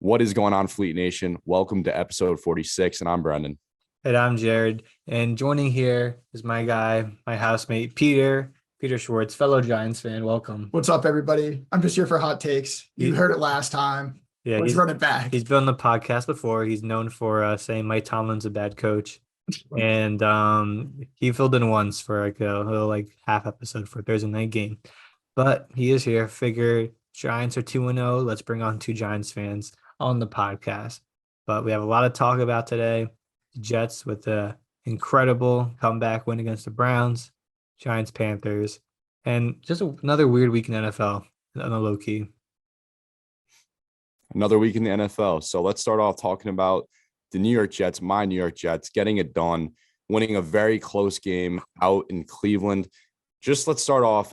What is going on, Fleet Nation? Welcome to episode 46, and I'm Brendan. And I'm Jarod. And joining here is my guy, my housemate, Peter Schwartz, fellow Giants fan. Welcome. What's up, everybody? I'm just here for hot takes. You heard it last time. Yeah, Let's run it back. He's been on the podcast before. He's known for saying Mike Tomlin's a bad coach. And he filled in once for a little half episode for a Thursday night game. But he is here. Figure Giants are 2-0. Let's bring on two Giants fans on the podcast. But we have a lot to talk about today. The Jets with the incredible comeback win against the Browns, Giants, Panthers, and just another weird week in the NFL on the low key. Another week in the NFL. So let's start off talking about the New York Jets, my New York Jets, getting it done, winning a very close game out in Cleveland. Let's start off.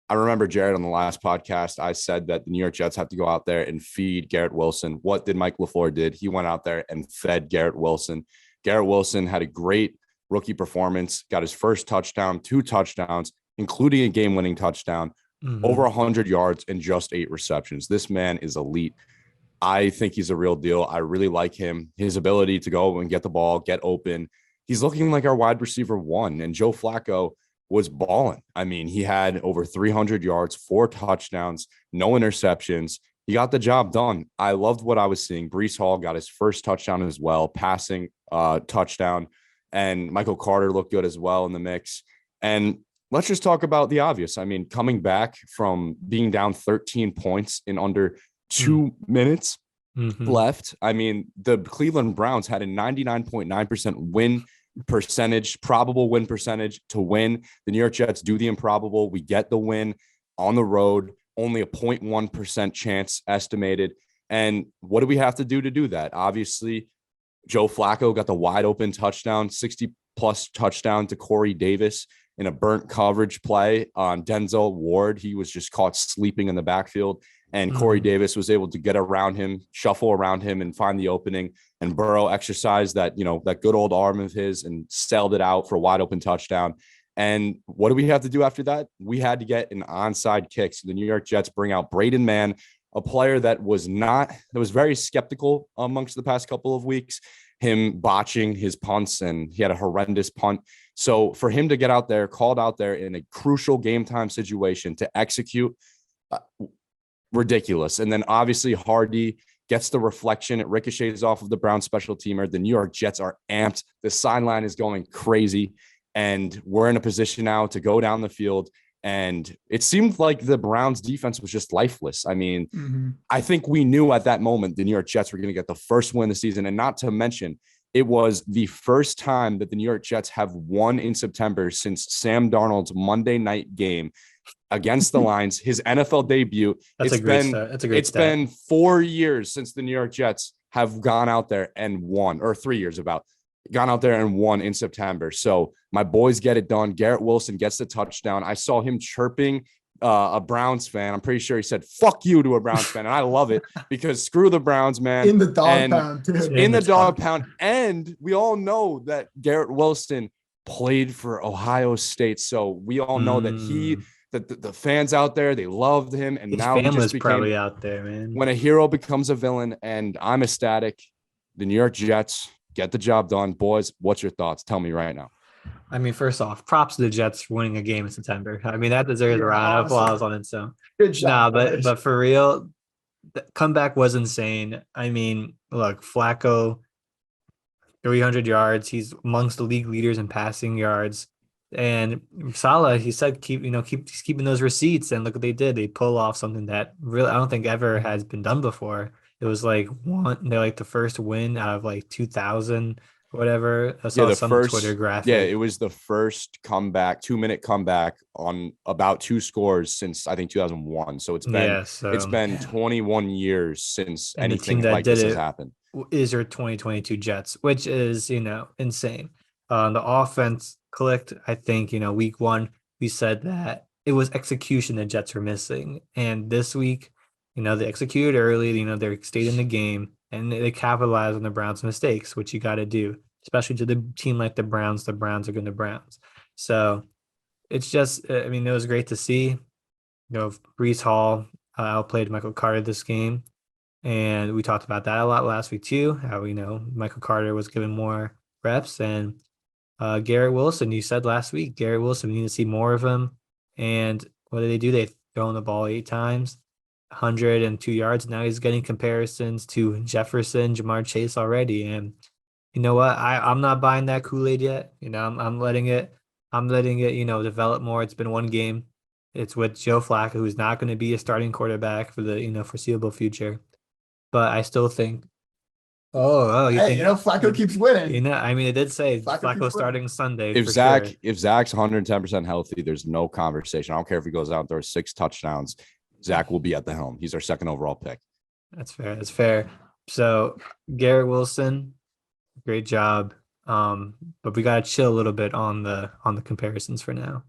I remember Jarod on the last podcast, I said that the New York Jets have to go out there and feed Garrett Wilson. What did Mike LaFleur did? He went out there and fed Garrett Wilson. Garrett Wilson had a great rookie performance, got his first touchdown, 2 touchdowns, including a game-winning touchdown, over 100 yards and just 8 receptions. This man is elite. I think he's a real deal. I really like him. His ability to go and get the ball, get open. He's looking like our wide receiver 1. And Joe Flacco was balling. He had over 300 yards, 4 touchdowns, no interceptions. He got the job done. I loved what I was seeing. Breece Hall got his first touchdown as well, passing touchdown. And Michael Carter looked good as well in the mix. And let's just talk about the obvious. Coming back from being down 13 points in under 2 minutes left. The Cleveland Browns had a 99.9% win percentage, probable win percentage to win. The New York Jets do the improbable. We get the win on the road, only a 0.1% chance estimated. And what do we have to do that? Obviously, Joe Flacco got the wide open touchdown, 60-plus touchdown to Corey Davis in a burnt coverage play on Denzel Ward. He was just caught sleeping in the backfield. And Corey Davis was able to get around him, shuffle around him, and find the opening. And Burrow exercised that good old arm of his and sailed it out for a wide open touchdown. And what do we have to do after that? We had to get an onside kick. So the New York Jets bring out Brady Man, a player that was very skeptical amongst the past couple of weeks, him botching his punts, and he had a horrendous punt. So for him to get out there, called out there in a crucial game time situation to execute, ridiculous. And then obviously Hardy gets the reflection. It ricochets off of the Browns special teamer. The New York Jets are amped. The sideline is going crazy. And we're in a position now to go down the field. And it seemed like the Browns defense was just lifeless. I think we knew at that moment the New York Jets were going to get the first win of the season. And not to mention, it was the first time that the New York Jets have won in September since Sam Darnold's Monday night game against the Lions, his NFL debut. It's been 4 years since the New York Jets have gone out there and won, or 3 years gone out there and won in September. So my boys get it done. Garrett Wilson gets the touchdown. I saw him chirping a Browns fan. I'm pretty sure he said "fuck you" to a Browns fan, and I love it because screw the Browns, man. In the dog pound, too. In the dog pound, and we all know that Garrett Wilson played for Ohio State, so we all know that the fans out there, they loved him, and his now family's he just became, probably out there, man. When a hero becomes a villain, and I'm ecstatic. The New York Jets get the job done, boys. What's your thoughts? Tell me right now. First off, props to the Jets for winning a game in September. That deserves a round of applause on its own. Good job. But for real, the comeback was insane. Look, Flacco, 300 yards. He's amongst the league leaders in passing yards. And Salah, he said, keep keeping those receipts. And look what they did. They pull off something that really I don't think ever has been done before. It was they're the first win out of 2000. Whatever. I saw some Twitter graphic. Yeah, it was the first comeback, 2-minute comeback on about 2 scores since I think 2001. So it's been 21 years since anything like this has happened. Is your 2022 Jets, which is insane. The offense clicked. I think week 1 we said that it was execution the Jets were missing, and this week they executed early. They stayed in the game. And they capitalize on the Browns' mistakes, which you got to do, especially to the team like the Browns. The Browns are going to Browns. So it's just, it was great to see. Breece Hall outplayed Michael Carter this game. And we talked about that a lot last week too, how, Michael Carter was given more reps. And Garrett Wilson, you said last week, Garrett Wilson, we need to see more of him. And what did they do? They thrown the ball 8 times, 102 yards. Now he's getting comparisons to Jefferson, Jamar Chase already. And you know what? I'm not buying that Kool-Aid yet. I'm letting it, develop more. It's been one game. It's with Joe Flacco, who's not going to be a starting quarterback for the, foreseeable future. But I still think, you Hey, think, Flacco keeps winning. I mean, it did say Flacco Flacco starting Sunday. If for Zach, sure. if Zach's 110% healthy, there's no conversation. I don't care if he goes out and throws 6 touchdowns. Zach will be at the helm. He's our second overall pick. That's fair. That's fair. So Garrett Wilson, great job. But we gotta chill a little bit on the comparisons for now.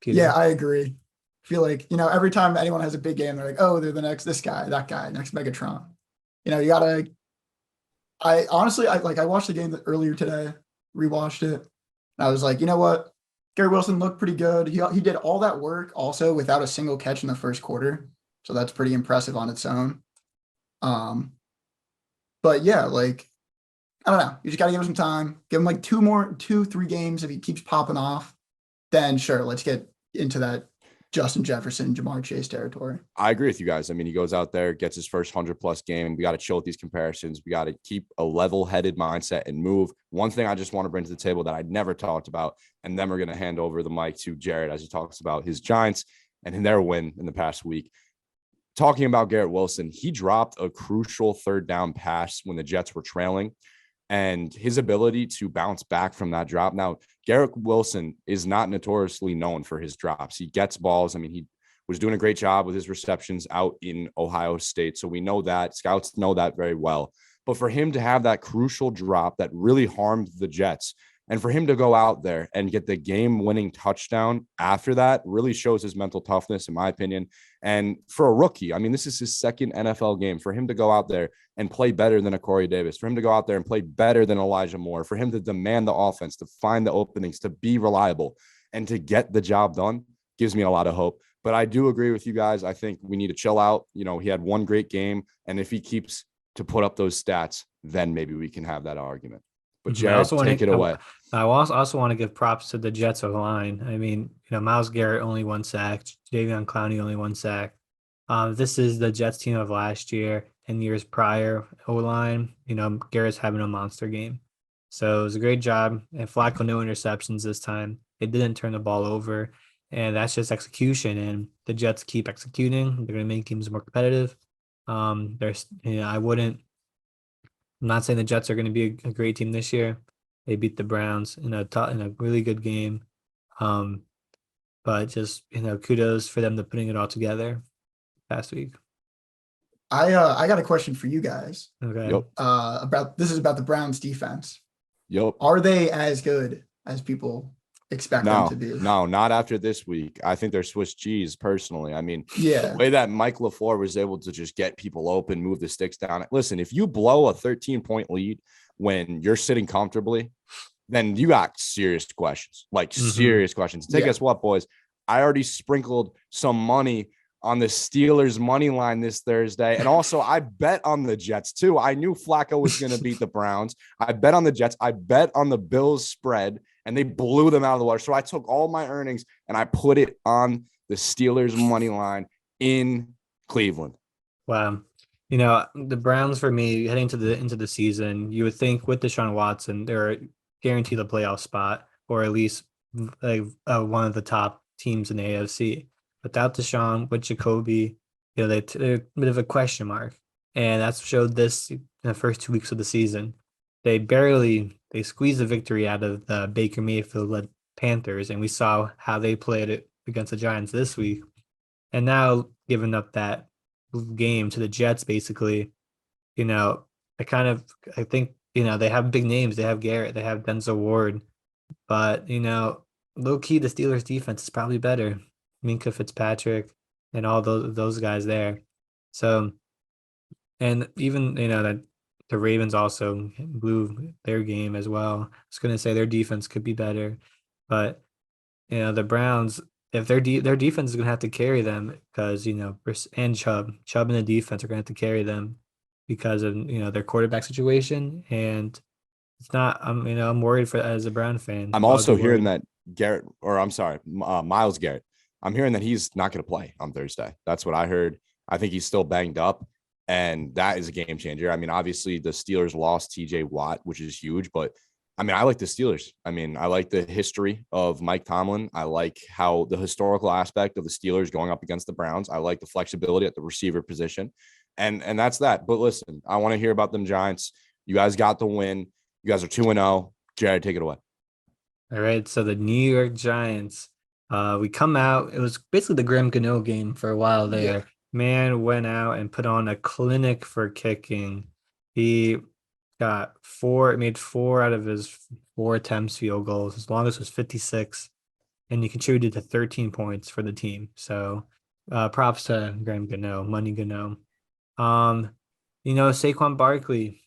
Peter. Yeah, I agree. I feel like, every time anyone has a big game, they're like, oh, they're the next, this guy, that guy, next Megatron. You gotta, I watched the game earlier today, rewatched it. And I was like, you know what? Garrett Wilson looked pretty good. He did all that work also without a single catch in the first quarter. So that's pretty impressive on its own. But yeah, I don't know. You just got to give him some time. Give him 2, 3 games. If he keeps popping off, then sure, let's get into that Justin Jefferson, Jamar Chase territory. I agree with you guys. I mean, he goes out there, gets his first 100+ game. We got to chill with these comparisons. We got to keep a level-headed mindset and move. One thing I just want to bring to the table that I never talked about, and then we're going to hand over the mic to Jarod as he talks about his Giants and their win in the past week. Talking about Garrett Wilson, he dropped a crucial 3rd down pass when the Jets were trailing, and his ability to bounce back from that drop. Now, Garrett Wilson is not notoriously known for his drops. He gets balls. I mean, he was doing a great job with his receptions out in Ohio State. So we know that. Scouts know that very well. But for him to have that crucial drop that really harmed the Jets, and for him to go out there and get the game-winning touchdown after that really shows his mental toughness, in my opinion. And for a rookie, I mean, this is his 2nd NFL game. For him to go out there and play better than a Corey Davis, for him to go out there and play better than Elijah Moore, for him to demand the offense, to find the openings, to be reliable, and to get the job done gives me a lot of hope. But I do agree with you guys. I think we need to chill out. He had one great game, and if he keeps to put up those stats, then maybe we can have that argument. But Jarod, take it away. I also want to give props to the Jets O-line. I mean, Myles Garrett only 1 sack, Jadeveon Clowney only 1 sack. This is the Jets team of last year and years prior. O-line, Garrett's having a monster game. So it was a great job. And Flacco, no interceptions this time. They didn't turn the ball over. And that's just execution. And the Jets keep executing. They're going to make teams more competitive. I'm not saying the Jets are going to be a great team this year. They beat the Browns in a really good game. But just, kudos for them to putting it all together last week. I got a question for you guys. Okay. Yep. About the Browns defense. Yep. Are they as good as people expect them to be? No, not after this week. I think they're Swiss cheese, personally. I mean, yeah, the way that Mike LaFleur was able to just get people open, move the sticks down. Listen, if you blow a 13-point lead when you're sitting comfortably, then you got serious questions, serious questions. Guess what, boys? I already sprinkled some money on the Steelers money line this Thursday. And also I bet on the Jets too. I knew Flacco was going to beat the Browns. I bet on the Jets. I bet on the Bills spread, and they blew them out of the water. So I took all my earnings and I put it on the Steelers money line in Cleveland. Wow. The Browns, for me, heading into the season, you would think with Deshaun Watson, they're guaranteed a playoff spot, or at least one of the top teams in the AFC. Without Deshaun, with Jacoby, they're a bit of a question mark. And that's showed this in the first 2 weeks of the season. They squeezed the victory out of the Baker Mayfield-led Panthers, and we saw how they played it against the Giants this week. And now giving up that game to the Jets, basically, I think, they have big names. They have Garrett, they have Denzel Ward, but, low key, the Steelers defense is probably better. Minka Fitzpatrick and all those guys there. So, and even, that the Ravens also blew their game as well. I was going to say their defense could be better, but, the Browns, if their defense is going to have to carry them, because, and Chubb and the defense are going to have to carry them. because of their quarterback situation, and it's not. I'm worried for as a Brown fan. I'm I would also be hearing worried. that Miles Garrett. I'm hearing that he's not going to play on Thursday. That's what I heard. I think he's still banged up, and that is a game changer. I mean, obviously the Steelers lost TJ Watt, which is huge, but I mean, I like the Steelers. I mean, I like the history of Mike Tomlin. I like how the historical aspect of the Steelers going up against the Browns. I like the flexibility at the receiver position, and that's that. But listen, I want to hear about them Giants. You guys got the win. You guys are 2-0. Jarod, take it away. All right, so the New York Giants, we come out. It was basically the Graham Gano game for a while there. Yeah. Man went out and put on a clinic for kicking. He made 4 out of his 4 attempts field goals. His longest was 56, and he contributed to 13 points for the team. So, props to Graham Gano, Money Gano. Saquon Barkley,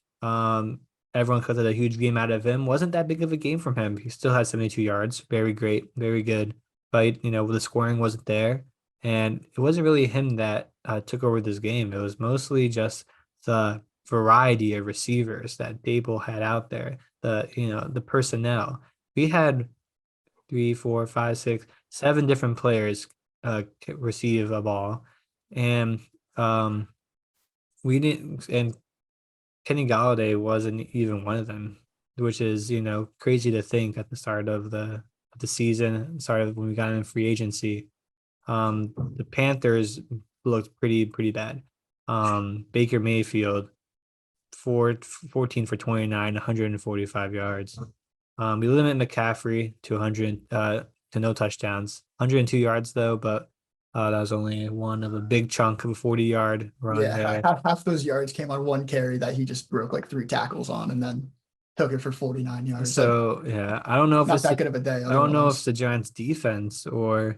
everyone cut a huge game out of him. Wasn't that big of a game from him. He still had 72 yards. Very great, very good. But, the scoring wasn't there. And it wasn't really him that took over this game. It was mostly just the variety of receivers that Dable had out there. The personnel. We had 3, 4, 5, 6, 7 different players receive a ball. And we didn't, and Kenny Galladay wasn't even one of them, which is, crazy to think at the start of the season, started when we got in free agency. The Panthers looked pretty bad. Baker Mayfield, 14 for 29, 145 yards. We limit McCaffrey to 100 to no touchdowns, 102 yards though, but that was only one of a big chunk of a 40-yard run. Yeah, half those yards came on one carry that he just broke like 3 tackles on, and then took it for 49 yards. So yeah, I don't know if not it's that good of a day. I don't know if it's the Giants' defense or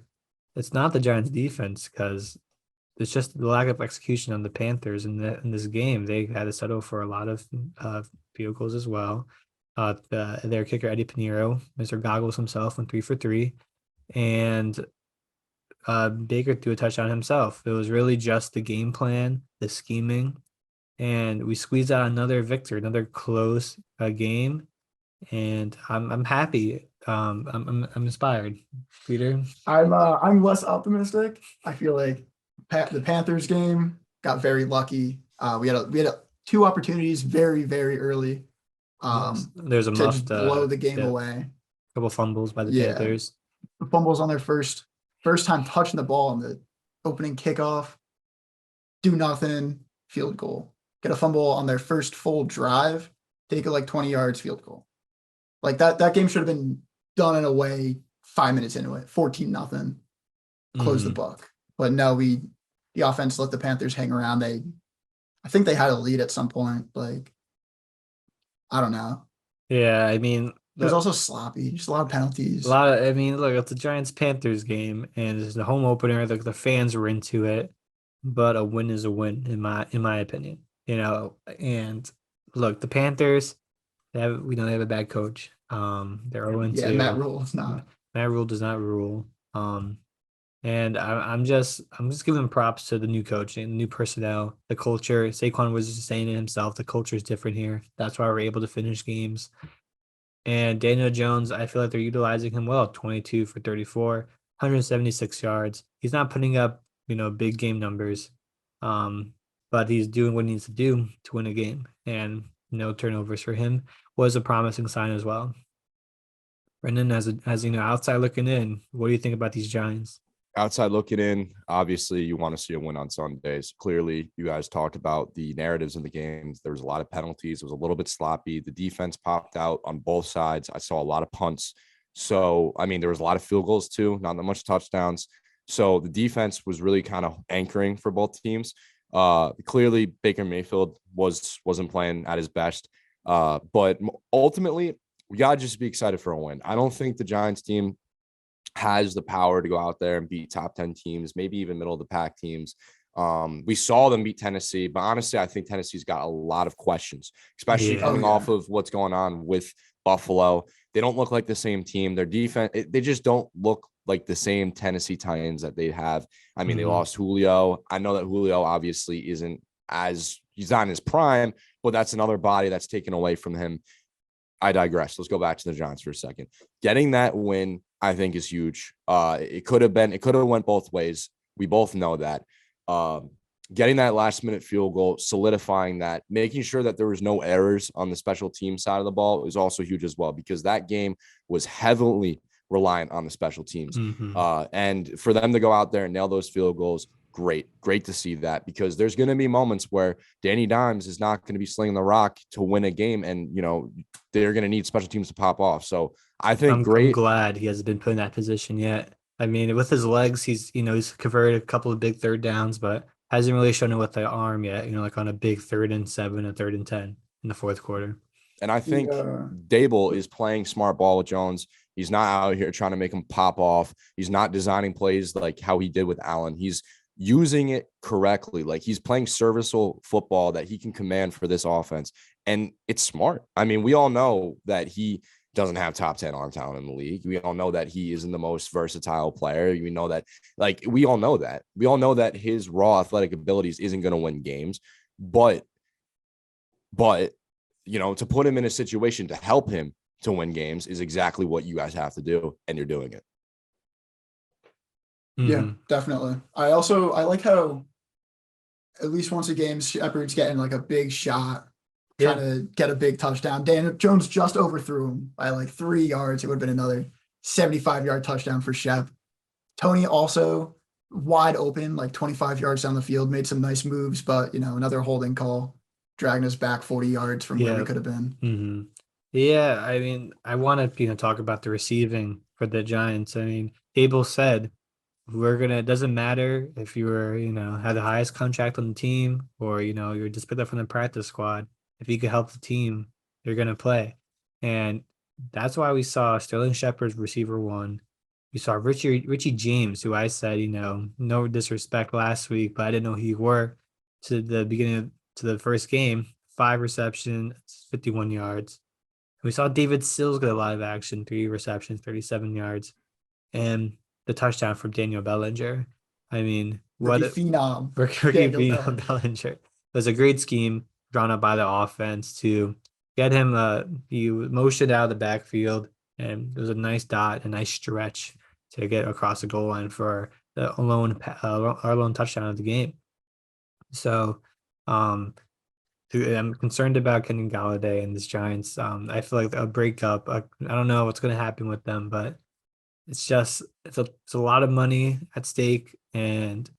it's not the Giants' defense, because it's just the lack of execution on the Panthers in this game. They had to settle for a lot of field goals as well. Their kicker Eddie Pinheiro, Mr. Goggles himself, went 3 for 3, and Baker threw a touchdown himself. It was really just the game plan, the scheming, and we squeezed out another victory, another close game, and I'm happy. I'm inspired. Peter, I'm less optimistic. I feel like the Panthers game got very lucky. We had 2 opportunities very early. there's a To muffed just blow the game away. couple fumbles by the Yeah. Panthers. Fumbles on their first time touching the ball on the opening kickoff. Do nothing, field goal. Get a fumble on their first full drive, take it like 20 yards, field goal. Like that game should have been done in a way 5 minutes into it, 14-0, close the book. But no, the offense let the Panthers hang around. I think they had a lead at some point. Like, I don't know. Yeah, I mean, It was also sloppy, just a lot of penalties. look, it's a Giants Panthers game, and it's the home opener. Like the fans were into it, but a win is a win in my opinion. And look, the Panthers, they have a bad coach. They're 0-2. Yeah, Matt Rule is not. Matt Rule does not rule. And I'm just giving props to the new coaching, the new personnel, the culture. Saquon was just saying it himself. The culture is different here. That's why we're able to finish games. And Daniel Jones, I feel like they're utilizing him well. 22 for 34, 176 yards. He's not putting up, big game numbers, but he's doing what he needs to do to win a game. And no turnovers for him was a promising sign as well. Brendan, as outside looking in, what do you think about these Giants? Outside looking in, obviously you want to see a win on Sundays. Clearly, you guys talked about the narratives in the games. There was a lot of penalties. It was a little bit sloppy. The defense popped out on both sides. I saw a lot of punts. So, I mean, there was a lot of field goals too, not that much touchdowns. So the defense was really kind of anchoring for both teams. Clearly, Baker Mayfield wasn't playing at his best. But ultimately, we got to just be excited for a win. I don't think the Giants team has the power to go out there and beat top 10 teams, maybe even middle of the pack teams. We saw them beat Tennessee, but honestly, I think Tennessee's got a lot of questions, especially coming off of what's going on with Buffalo. They don't look like the same team. Their defense, they just don't look like the same Tennessee Titans that they have. I mean, they lost Julio. I know that Julio obviously isn't as he's not in his prime, but that's another body that's taken away from him. I digress. Let's go back to the Giants for a second. Getting that win, I think, is huge. It could have went both ways. We both know that. Getting that last minute field goal, solidifying that, making sure that there was no errors on the special team side of the ball is also huge as well, because that game was heavily reliant on the special teams. And for them to go out there and nail those field goals, great to see that, because there's going to be moments where Danny Dimes is not going to be slinging the rock to win a game, and they're going to need special teams to pop off. So I think I'm glad he hasn't been put in that position yet. I mean, with his legs, he's converted a couple of big third downs, but hasn't really shown it with the arm yet, like on a big 3rd and 7 and 3rd and 10 in the fourth quarter. And I think Dable is playing smart ball with Jones. He's not out here trying to make him pop off. He's not designing plays like how he did with Allen. He's using it correctly. Like, he's playing serviceable football that he can command for this offense. And it's smart. I mean, we all know that he doesn't have top 10 arm talent in the league. We all know that he isn't the most versatile player. We know that, we all know that. We all know that his raw athletic abilities isn't going to win games. But, to put him in a situation to help him to win games is exactly what you guys have to do, and you're doing it. Yeah, definitely. I like how at least once a game, Shepard's getting like a big shot, trying to get a big touchdown. Daniel Jones just overthrew him by like 3 yards. It would have been another 75-yard touchdown for Shep. Tony also wide open, like 25 yards down the field, made some nice moves, but another holding call, dragging us back 40 yards from where we could have been. Yeah, I mean, I want to talk about the receiving for the Giants. I mean, Dable said, it doesn't matter if you were, had the highest contract on the team, or, you're just picked up from the practice squad. If you could help the team, you're going to play. And that's why we saw Sterling Shepard's receiver 1. We saw Richie James, who I said, no disrespect last week, but I didn't know who you were to the first game, 5 receptions, 51 yards. We saw David Sills get a lot of action, 3 receptions, 37 yards, and the touchdown from Daniel Bellinger. I mean, rookie phenom Bellinger. It was a great scheme drawn up by the offense to get him. He motioned out of the backfield, and it was a nice dot, a nice stretch to get across the goal line for our lone touchdown of the game. So, I'm concerned about Kenny Galladay and this Giants. I feel like a breakup. I don't know what's going to happen with them, but it's a lot of money at stake, and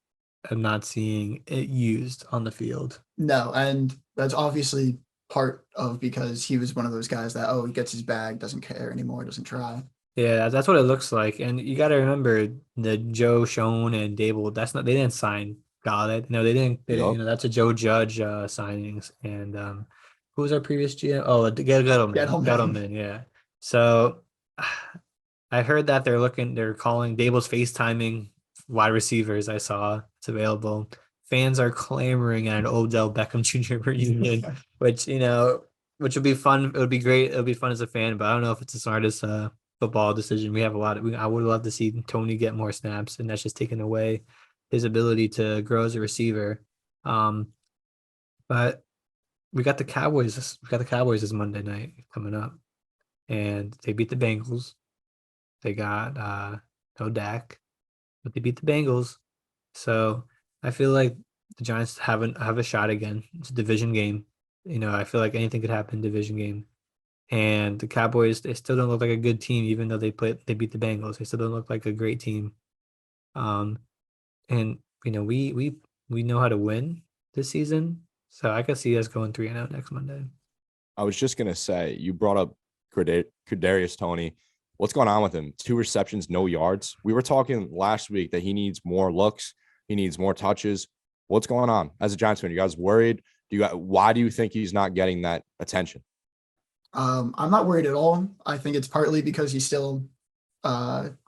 I'm not seeing it used on the field. No, and that's obviously part of because he was one of those guys that he gets his bag, doesn't care anymore, doesn't try. Yeah, that's what it looks like. And you got to remember the Joe Schoen and Dable. They didn't sign Galladay. No, they didn't. That's a Joe Judge signings. And who was our previous GM? Oh, Gettleman. Yeah. So I heard that they're calling Dable's FaceTiming wide receivers. I saw it's available. Fans are clamoring at an Odell Beckham Jr. reunion, which would be fun. It would be great. It would be fun as a fan, but I don't know if it's the smartest football decision. We have I would love to see Tony get more snaps, and that's just taking away his ability to grow as a receiver. But we got the Cowboys. This Monday night coming up, and they beat the Bengals. They got no Dak, but they beat the Bengals. So I feel like the Giants have a shot again. It's a division game. I feel like anything could happen in division game. And the Cowboys, they still don't look like a good team, even though they beat the Bengals. They still don't look like a great team. And we know how to win this season. So I could see us going 3-0 next Monday. I was just gonna say, you brought up Kadarius Toney. What's going on with him? 2 receptions, no yards. We were talking last week that he needs more looks. He needs more touches. What's going on? As a Giants fan, you guys worried? Why do you think he's not getting that attention? I'm not worried at all. I think it's partly because he's still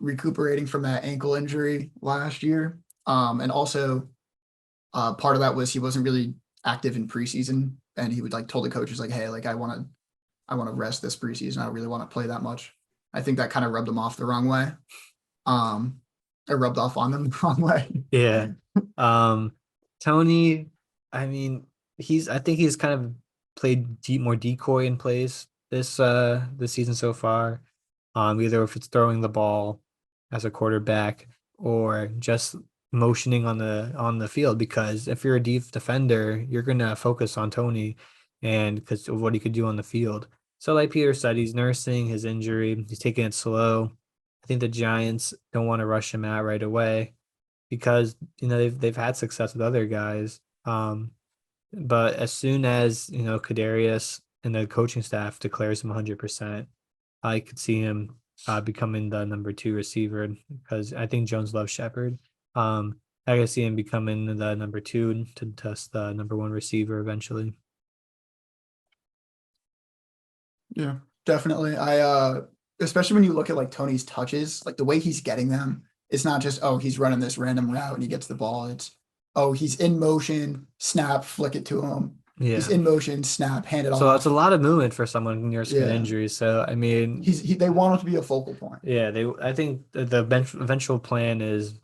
recuperating from that ankle injury last year. And also part of that was he wasn't really active in preseason, and he would told the coaches hey, I want to rest this preseason. I don't really want to play that much. I think that kind of rubbed him off the wrong way. It rubbed off on them the wrong way. Yeah. Tony, I mean, I think he's kind of played more decoy in plays this season so far. Either if it's throwing the ball as a quarterback or just motioning on the field, because if you're a deep defender, you're gonna focus on Tony and because of what he could do on the field. So like Peter said, he's nursing his injury. He's taking it slow. I think the Giants don't want to rush him out right away because they've had success with other guys. But as soon as Kadarius and the coaching staff declares him 100%, I could see him becoming the number 2 receiver because I think Jones loves Shepard. I could see him becoming the number 2 to test the number 1 receiver eventually. Yeah, definitely. I especially when you look at like Tony's touches, like the way he's getting them, it's not just, oh, he's running this random route and he gets the ball. It's, oh, he's in motion, snap, flick it to him. Yeah. He's in motion, snap, hand it off. So it's a lot of movement for someone near skin Yeah. injury. So I mean, they want him to be a focal point. Yeah, I think the eventual plan is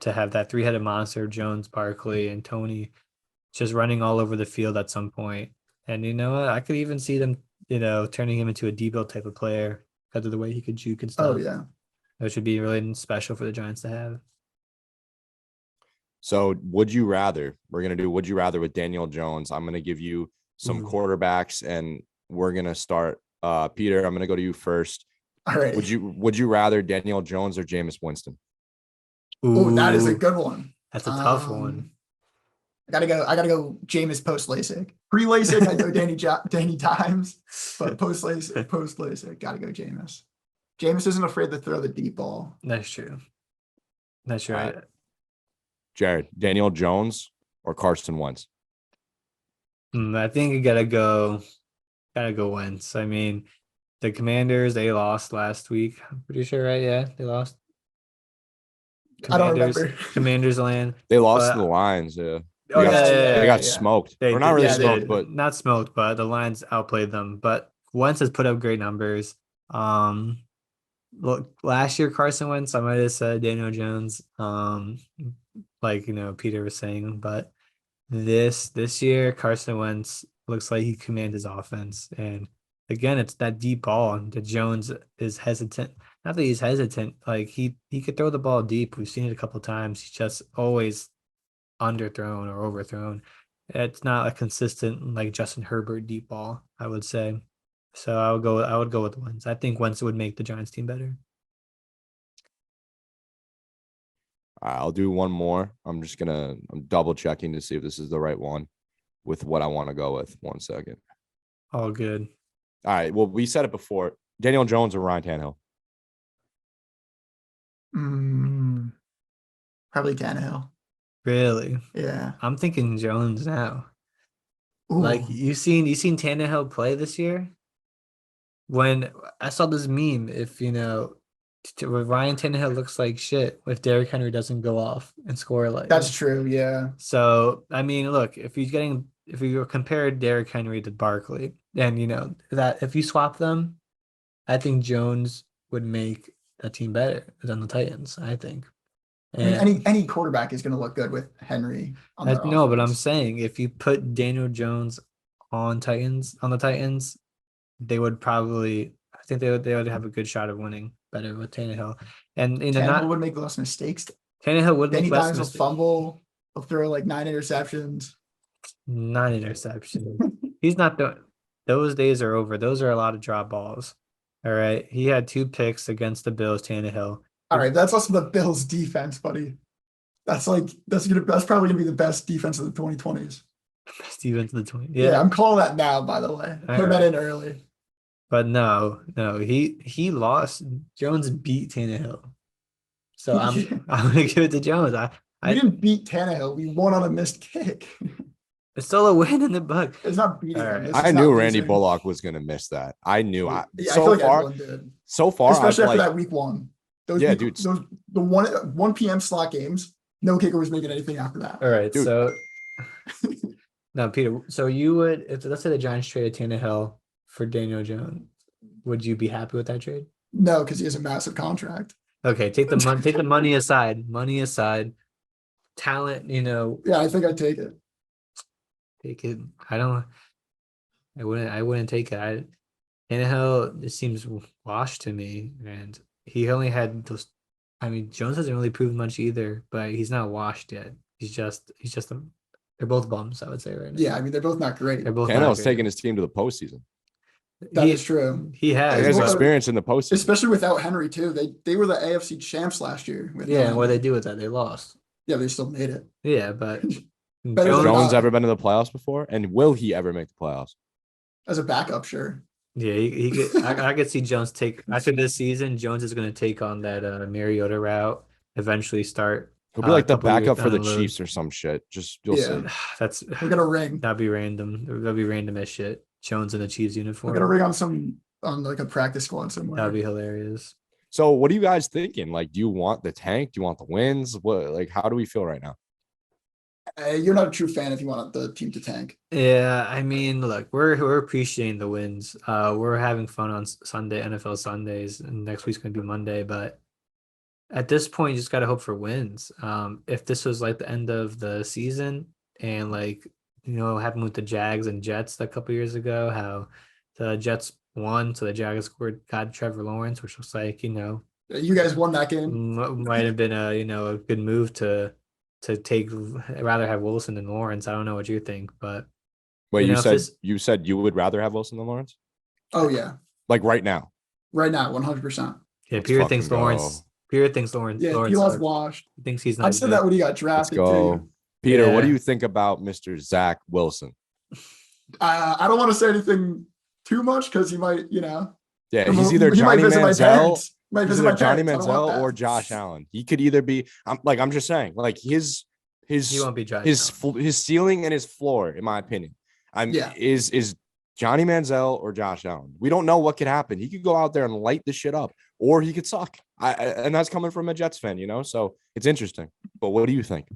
to have that 3-headed monster, Jones, Barkley, and Tony, just running all over the field at some point. And you know what? I could even see them, turning him into a Debo type of player because of the way he could juke and stuff. Oh yeah, which would be really special for the Giants to have. So would you rather? We're going to do would you rather with Daniel Jones. I'm going to give you some quarterbacks, and we're going to start. Peter, I'm going to go to you first. All right. Would you rather Daniel Jones or Jameis Winston? Oh, that is a good one. That's a tough one. I gotta go Jameis post LASIK. Pre LASIK, I go Danny Dimes, but post LASIK, gotta go Jameis. Jameis isn't afraid to throw the deep ball. That's true. That's right. Jarod, Daniel Jones or Carson Wentz? I think you gotta go Wentz. I mean, the Commanders, they lost last week. I'm pretty sure, right? Yeah, they lost. I don't remember. Commanders land. They lost to the Lions. Yeah. They got smoked. Or not really smoked, but not smoked, but the Lions outplayed them. But Wentz has put up great numbers. Look, last year Carson Wentz, I might have said Daniel Jones, like Peter was saying, but this year Carson Wentz looks like he commands his offense, and again, it's that deep ball that Jones is hesitant. Not that he's hesitant, like he could throw the ball deep. We've seen it a couple of times. He's just always underthrown or overthrown. It's not a consistent like Justin Herbert deep ball, I would say. So I would go with Wentz. I think Wentz would make the Giants team better. I'll do one more. I'm double checking to see if this is the right one with what I want to go with. 1 second. All good. All right. Well, we said it before. Daniel Jones or Ryan Tannehill? Probably Tannehill. Really? Yeah. I'm thinking Jones now. Ooh. Like you seen Tannehill play this year? When I saw this meme, if Ryan Tannehill looks like shit if Derrick Henry doesn't go off and score like that's true, yeah. So I mean, look, if you compare Derrick Henry to Barkley, and that if you swap them, I think Jones would make that team better than the Titans, I think. And I mean, any quarterback is going to look good with Henry on their no, but I'm offense. saying if you put Daniel Jones on the Titans, they would probably, I think they would have a good shot of winning better with Tannehill. And Tannehill would make less mistakes. Tannehill would make less mistakes. Will fumble. He'll throw like 9 interceptions. 9 interceptions. He's not doing. Those days are over. Those are a lot of drop balls. All right. He had 2 picks against the Bills, Tannehill. All right, that's also the Bills defense, buddy. That's probably gonna be the best defense of the 2020s. Best defense of the 20s. Yeah, I'm calling that now, by the way. Put that in early. But no, he lost. Jones beat Tannehill. So I'm gonna give it to Jones. We didn't beat Tannehill. We won on a missed kick. It's still a win in the book. It's not beating him. I knew Randy Bullock was going to miss that. I knew. I feel like everyone did. So far, especially after that week 1. Dude. Those the 1 p.m. slot games. No kicker was making anything after that. All right, dude. So now, Peter. So you would, if let's say the Giants traded Tannehill for Daniel Jones, would you be happy with that trade? No, because he has a massive contract. Okay, take the money aside. Money aside. Talent, Yeah, I think I'd take it. take it. I wouldn't take it. Tannehill, it seems washed to me, and he only had those. I mean, Jones hasn't really proved much either, but he's not washed yet. He's just they're both bums, I would say right now. Yeah, I mean, they're both not great. They're both not Tannehill's great. taking his team to the postseason. That is true. He He has. has well, experience in the postseason. Especially without Henry too. They were the AFC champs last year. Yeah, and what they do with that, they lost. Yeah, they still made it. Yeah, but Better Has than Jones not. ever been to the playoffs before? And will he ever make the playoffs? As a backup, sure. yeah, he could, I could see Jones take after this season. Jones is going to take on that Mariota route. Eventually, start. He'll be like the couple years backup for down the road. Chiefs or some shit. Just you'll Yeah. see. That's We're gonna ring. that'd be random. That'd be random as shit. Jones in the Chiefs We're uniform. gonna ring on like a practice squad somewhere. That'd be hilarious. So what are you guys thinking? Like, do you want the tank? Do you want the wins? What like how do we feel right now? You're not a true fan if you want the team to tank. Yeah, I mean, look, we're appreciating the wins. We're having fun on Sunday, NFL Sundays, and next week's gonna be Monday. But at this point, you just gotta hope for wins. If this was like the end of the season, and like what happened with the Jags and Jets a couple years ago, how the Jets won, so the Jags got Trevor Lawrence, which looks like You guys won that game. might have been a good move to take. I'd rather have Wilson than Lawrence. I don't know what you think, but Wait, if this- you said you would rather have Wilson than Lawrence? Oh yeah, Like right now. right now, 100%. yeah, Let's Pierre thinks fucking Lawrence. go. Pierre thinks Lawrence. Yeah, Lawrence Eli's washed. thinks he's not. I said good. that when he got Let's drafted go. too. Peter, what do Yeah. you think about Mr. Zach Wilson? I don't want to say anything too much because he might, Yeah, he's either he might Johnny visit my Manziel, parents. Might he's visit either my Johnny parents. I don't want Manziel that. or Josh Allen. He could either be. I'm just saying, like He won't be Josh. his ceiling and his floor, in my opinion, Yeah. is Johnny Manziel or Josh Allen. We don't know what could happen. He could go out there and light the shit up, or he could suck. And that's coming from a Jets fan, So it's interesting. But what do you think?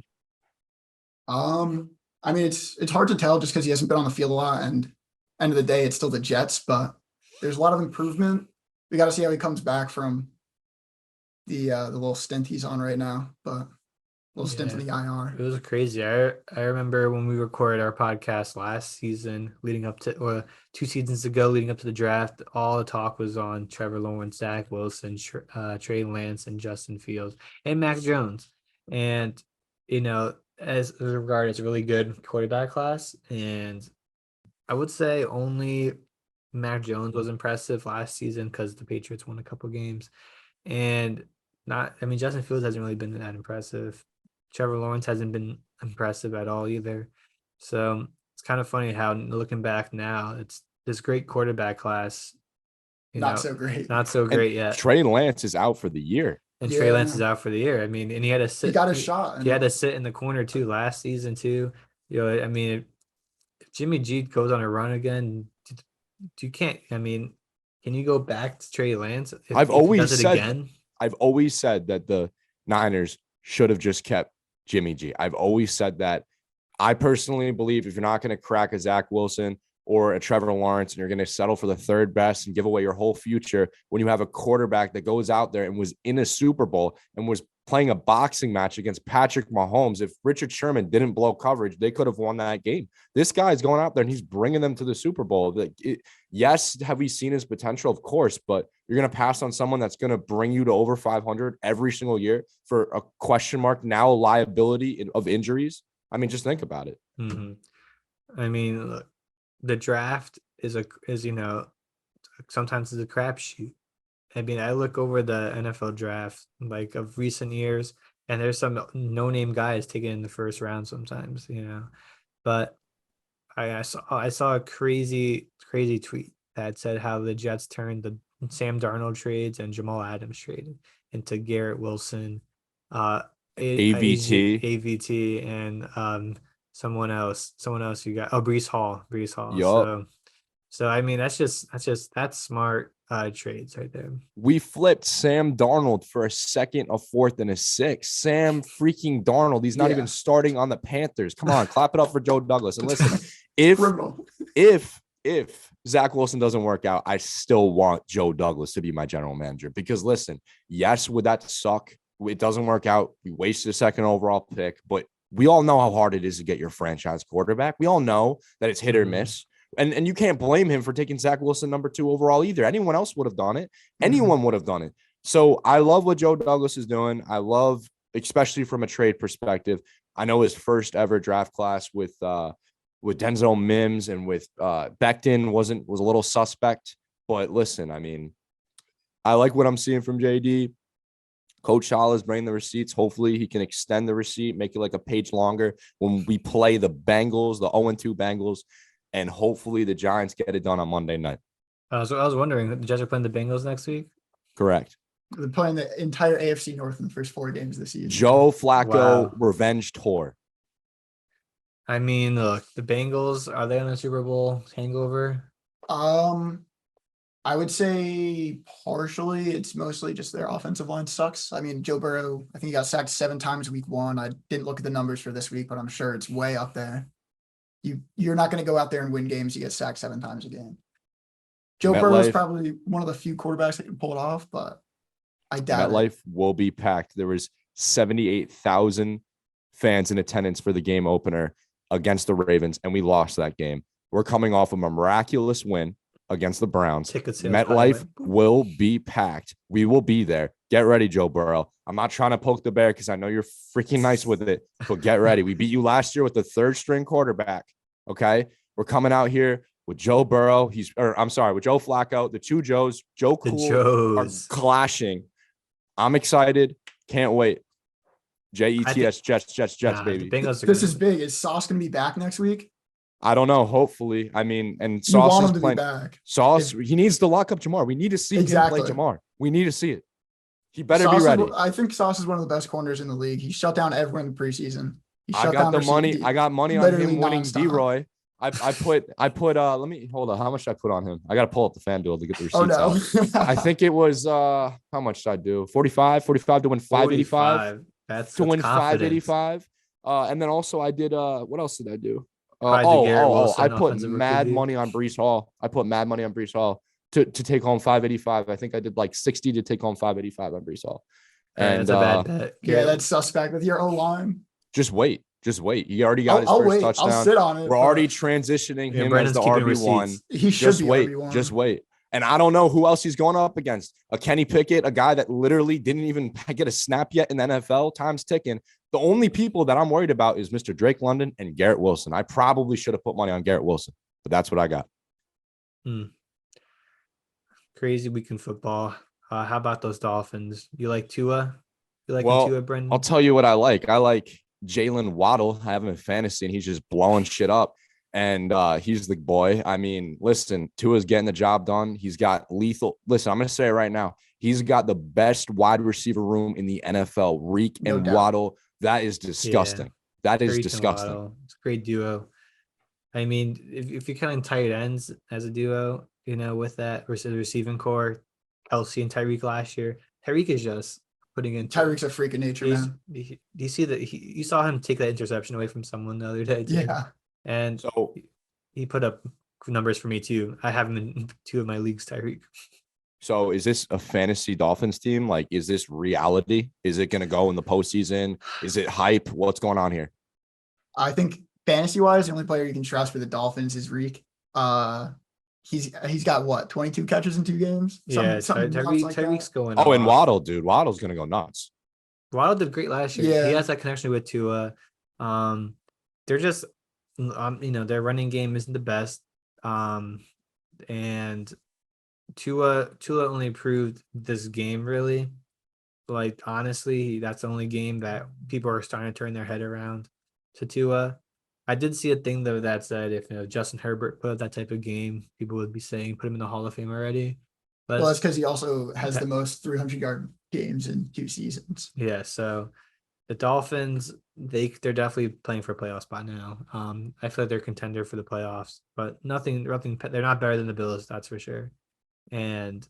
I mean, it's hard to tell just because he hasn't been on the field a lot, and end of the day, it's still the Jets. But there's a lot of improvement. We got to see how he comes back from the little stint he's on right now. But little stint in the IR. It was crazy. I remember when we recorded our podcast last season, leading up to, or 2 seasons ago, leading up to the draft, all the talk was on Trevor Lawrence, Zach Wilson, Trey Lance, and Justin Fields, and Mac Jones. And, as regarded as a really good quarterback class. And I would say only Mac Jones was impressive last season because the Patriots won a couple games. And Justin Fields hasn't really been that impressive. Trevor Lawrence hasn't been impressive at all either. So it's kind of funny how looking back now, it's this great quarterback class. So great. Not so great yet. Trey Lance is out for the year. And Trey Lance Yeah. is out for the year. I mean, and he had to sit. He got his shot. He had to sit in the corner too last season too. If Jimmy G goes on a run again, you can't. Can you go back to Trey Lance? If he does it again? I've always said that the Niners should have just kept Jimmy G. I've always said that. I personally believe if you're not going to crack a Zach Wilson or a Trevor Lawrence and you're going to settle for the third best and give away your whole future when you have a quarterback that goes out there and was in a Super Bowl and was playing a boxing match against Patrick Mahomes. If Richard Sherman didn't blow coverage, they could have won that game. This guy's going out there and he's bringing them to the Super Bowl. Yes, have we seen his potential? Of course, but you're going to pass on someone that's going to bring you to over 500 every single year for a question mark, now a liability of injuries. Just think about it. Mm-hmm. Look, the draft is sometimes it's a crapshoot. I look over the NFL draft like of recent years, and there's some no-name guys taken in the first round sometimes, But I saw a crazy tweet that said how the Jets turned the Sam Darnold trades and Jamal Adams trade into Garrett Wilson, AVT, and someone else you got. Oh, Breece Hall. Yup. So that's smart trades right there. We flipped Sam Darnold for a second, a fourth, and a sixth. Sam freaking Darnold. He's not even starting on the Panthers. Come on, clap it up for Joe Douglas. And listen, if Zach Wilson doesn't work out, I still want Joe Douglas to be my general manager because listen, yes, would that suck? It doesn't work out. We wasted a second overall pick, but We all know how hard it is to get your franchise quarterback. We all know that it's hit or miss. And you can't blame him for taking Zach Wilson number 2 overall either. Anyone else would have done it. Anyone would have done it. So I love what Joe Douglas is doing. I love, especially from a trade perspective. I know his first ever draft class with Denzel Mims and with Becton was a little suspect. But listen, I mean, I like what I'm seeing from JD. Coach Shala is bringing the receipts. Hopefully he can extend the receipt, make it like a page longer when we play the Bengals, the 0-2 Bengals, and hopefully the Giants get it done on Monday night. So I was wondering, the Jets are playing the Bengals next week? Correct. They're playing the entire AFC North in the first 4 games this season. Joe Flacco Wow. revenge tour. I mean, look, the Bengals, are they on a Super Bowl hangover? I would say partially. It's mostly just their offensive line sucks. I mean, Joe Burrow, I think he got sacked 7 times week 1. I didn't look at the numbers for this week, but I'm sure it's way up there. You're not going to go out there and win games. You get sacked 7 times a game. Joe Burrow is probably one of the few quarterbacks that can pull it off, but I doubt MetLife will be packed. There was 78,000 fans in attendance for the game opener against the Ravens, and we lost that game. We're coming off of a miraculous win against the Browns. MetLife will be packed. We will be there. Get ready, Joe Burrow. I'm not trying to poke the bear because I know you're freaking nice with it, but get ready. We beat you last year with the 3rd-string quarterback, okay? We're coming out here with Joe Burrow. With Joe Flacco. The 2 Joes, Joe Cool, are clashing. I'm excited. Can't wait. Jets, baby. This is big. Is Sauce going to be back next week? I don't know. Hopefully. I mean, and You want Sauce him is to playing. be back. Sauce, he needs to lock up Jamar. We need to see him play Jamar. We need to see it. He better Sauce be ready. I think Sauce is one of the best corners in the league. He shut down everyone in the preseason. I got the money. I got money on him winning D-Roy. I put let me hold on. How much did I put on him? I got to pull up the FanDuel to get the receipts out. I think it was how much did I do? 45 to win 585. That's to win confidence. 585. And then also I did what else did I do? Wilson, I put mad money on Breece Hall. To take home 585. I think I did like 60 to take home 585 on Breece Hall. And that's a bad bet. Yeah, that's suspect with your O-line. Just wait. He already got his first touchdown. I'll sit on it. We're already transitioning him as the RB1. He should be RB1. Just wait. And I don't know who else he's going up against. A Kenny Pickett, a guy that literally didn't even get a snap yet in the NFL. Time's ticking. The only people that I'm worried about is Mr. Drake London and Garrett Wilson. I probably should have put money on Garrett Wilson, but that's what I got. Crazy week in football. How about those Dolphins? You like Tua? Tua, Brendan? I'll tell you what I like. I like Jalen Waddle. I have him in fantasy, and he's just blowing shit up. And he's the boy. I mean, listen, Tua's getting the job done. He's got lethal. Listen, I'm going to say it right now. He's got the best wide receiver room in the NFL. Reek and Waddle. That is disgusting. Yeah. That is disgusting. It's a great duo. I mean, if you're kind of tight ends as a duo, with that versus the receiving core, Kelsey and Tyreek last year, Tyreek is just putting in. Tyreek's a freak of nature, man. Do you see that? You saw him take that interception away from someone the other day, too. Yeah. And so he put up numbers for me, too. I have him in 2 of my leagues, Tyreek. So is this a fantasy Dolphins team? Like, is this reality? Is it going to go in the postseason? Is it hype? What's going on here? I think fantasy-wise, the only player you can trust for the Dolphins is Reek. He's got what, 22 catches in 2 games? Tyreek's going. Oh, and Waddle, dude. Waddle's going to go nuts. Waddle did great last year. Yeah. He has that connection with Tua. They're just, their running game isn't the best. And Tua only improved this game, really. Like, honestly, that's the only game that people are starting to turn their head around to Tua. I did see a thing, though, that said if Justin Herbert put up that type of game, people would be saying put him in the Hall of Fame already. But that's because he also has the most 300-yard games in 2 seasons. Yeah, so the Dolphins, they're definitely playing for a playoff spot now. I feel like they're a contender for the playoffs, but nothing. They're not better than the Bills, that's for sure. And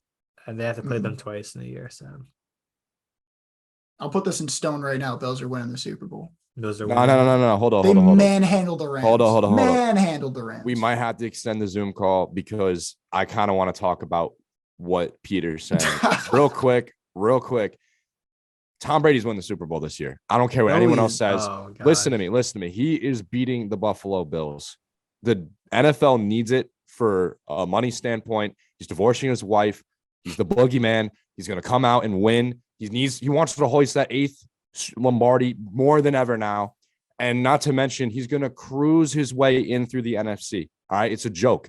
they have to play them twice in a year. So I'll put this in stone right now. Bills are winning the Super Bowl. Bills are winning. No. Hold on. They manhandled the Rams. Hold on. Manhandled the Rams. We might have to extend the Zoom call because I kind of want to talk about what Peter's saying real quick. Tom Brady's winning the Super Bowl this year. I don't care what anyone else says. Oh, Listen to me. He is beating the Buffalo Bills. The NFL needs it for a money standpoint. He's divorcing his wife. He's the boogeyman. He's going to come out and win. He wants to hoist that 8th Lombardi more than ever now. And not to mention, he's going to cruise his way in through the NFC. All right. It's a joke.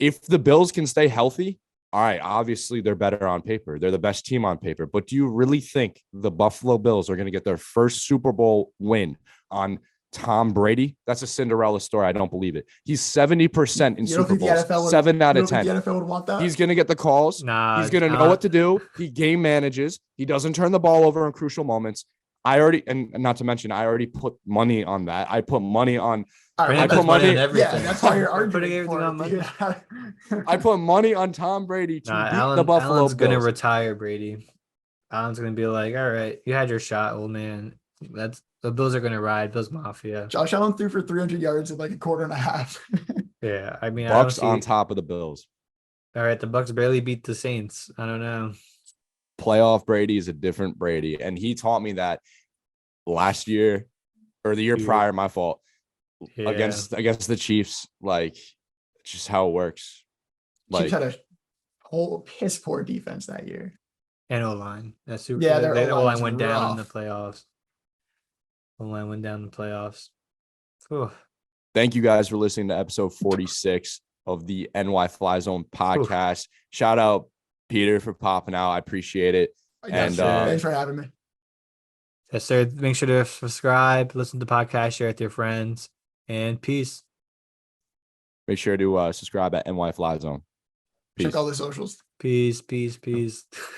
If the Bills can stay healthy, all right, obviously they're better on paper. They're the best team on paper. But do you really think the Buffalo Bills are going to get their first Super Bowl win on Tom Brady? That's a Cinderella story. I don't believe it. He's 70% in Super Bowls. 7 out of 10. The NFL would want that? He's going to get the calls. Nah, he's going to know what to do. He game manages. He doesn't turn the ball over in crucial moments. And not to mention, I already put money on that. I put money on. I put money on everything. Yeah, that's why you're arguing putting everything on money. I put money on Tom Brady to beat the Buffalo Allen's Bills. gonna retire Brady. Allen's gonna be like, all right, you had your shot, old man. The Bills are gonna ride. Bills Mafia. Josh Allen threw for 300 yards in like a quarter and a half. Yeah, I mean, Bucks on top of the Bills. All right, the Bucks barely beat the Saints. I don't know. Playoff Brady is a different Brady, and he taught me that last year or the year prior. My fault. Yeah. Against the Chiefs, like just how it works. Like, Chiefs had a whole piss poor defense that year. And O-line. That's super. Yeah, Their their O-line O-line's went down in the rough. playoffs. O-line went down in the playoffs. Whew. thank you guys for listening to episode 46 of the NyFlyzone podcast. Shout out Peter for popping out. I appreciate it. Yes, thanks for having me. Yes, sir. Make sure to subscribe, listen to the podcast, share it with your friends, and peace. Make sure to subscribe at NyFlyzone. Peace. Check all the socials. Peace.